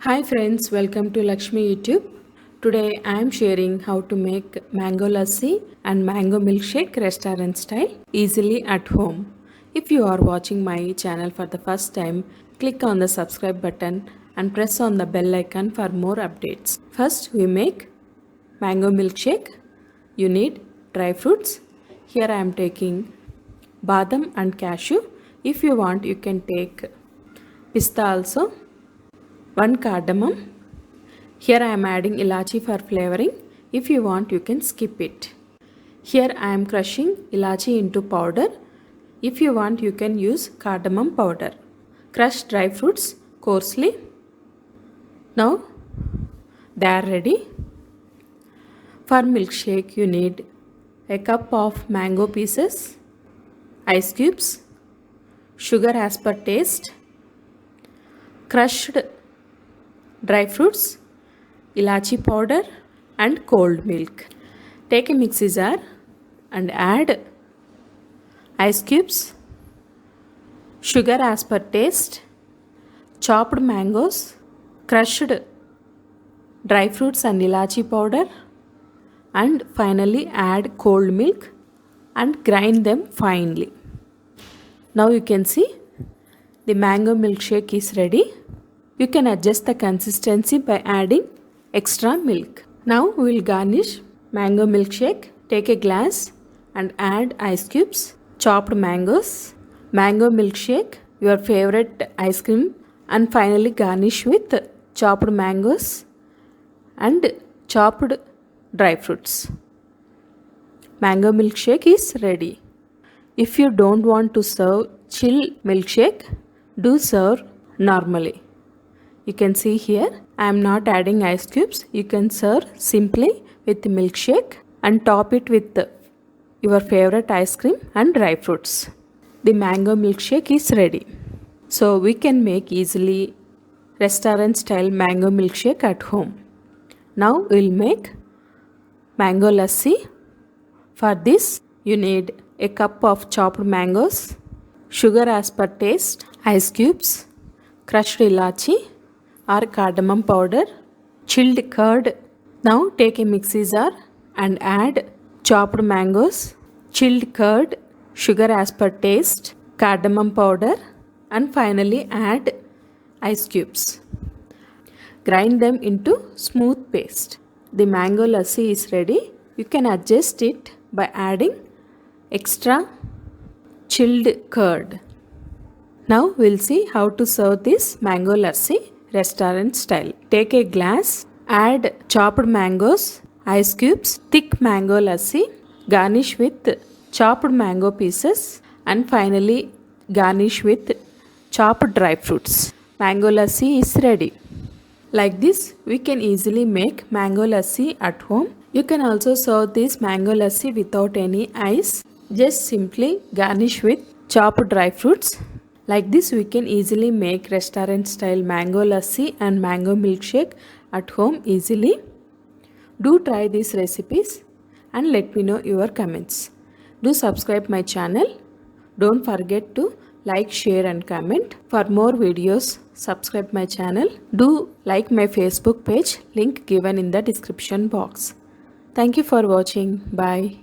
Hi friends, welcome to Laxmiyoutube. Today I am sharing how to make MangoLassi and MangoMilkshake restaurant style easily at home. If you are watching my channel for the first time, click on the subscribe button and press on the bell icon for more updates. First we make mango milkshake. You need dry fruits. Here I am taking badam and cashew. If you want you can take pista also. 1 cardamom. Here I am adding ilachi for flavoring. If you want you can skip it. Here I am crushing ilachi into powder. If you want you can use cardamom powder. Crush dry fruits coarsely. Now they are ready. For milkshake you need a cup of mango pieces, ice cubes, sugar as per taste, crushed dry fruits, ilachi powder and cold milk. Take a mixie jar and add ice cubes, sugar as per taste, chopped mangoes, crushed dry fruits and ilachi powder, and finally add cold milk and grind them finely. Now you can see the mango milkshake is ready. You can adjust the consistency by adding extra milk. Now we will garnish mango milkshake. Take a glass and add ice cubes, chopped mangoes, mango milkshake, your favorite ice cream, and finally garnish with chopped mangoes and chopped dry fruits. Mango milkshake is ready. If you don't want to serve chill milkshake, do serve normally. You can see here I am not adding ice cubes. You can serve simply with milkshake and top it with your favorite ice cream and dry fruits. The mango milkshake is ready. So we can make easily restaurant style mango milkshake at home. Now we'll make mango lassi. For this you need a cup of chopped mangoes, sugar as per taste, ice cubes, crushed ilachi or cardamom powder, chilled curd. Now take a mixie jar and add chopped mangoes, chilled curd, sugar as per taste, cardamom powder, and finally add ice cubes. Grind them into smooth paste. The mango lassi is ready. You can adjust it by adding extra chilled curd. Now we'll see how to serve this mango lassi restaurant style. Take a glass, add chopped mangoes, ice cubes, thick mango lassi, garnish with chopped mango pieces, and finally garnish with chopped dry fruits. Mango lassi is ready. Like this, we can easily make mango lassi at home. You can also serve this mango lassi without any ice. Just simply garnish with chopped dry fruits. Like this, we can easily make restaurant style mango lassi and mango milkshake at home easily. Do try these recipes and let me know your comments. Do subscribe my channel. Don't forget to like, share and comment. For more videos, subscribe my channel. Do like my Facebook page, link given in the description box. Thank you for watching. Bye.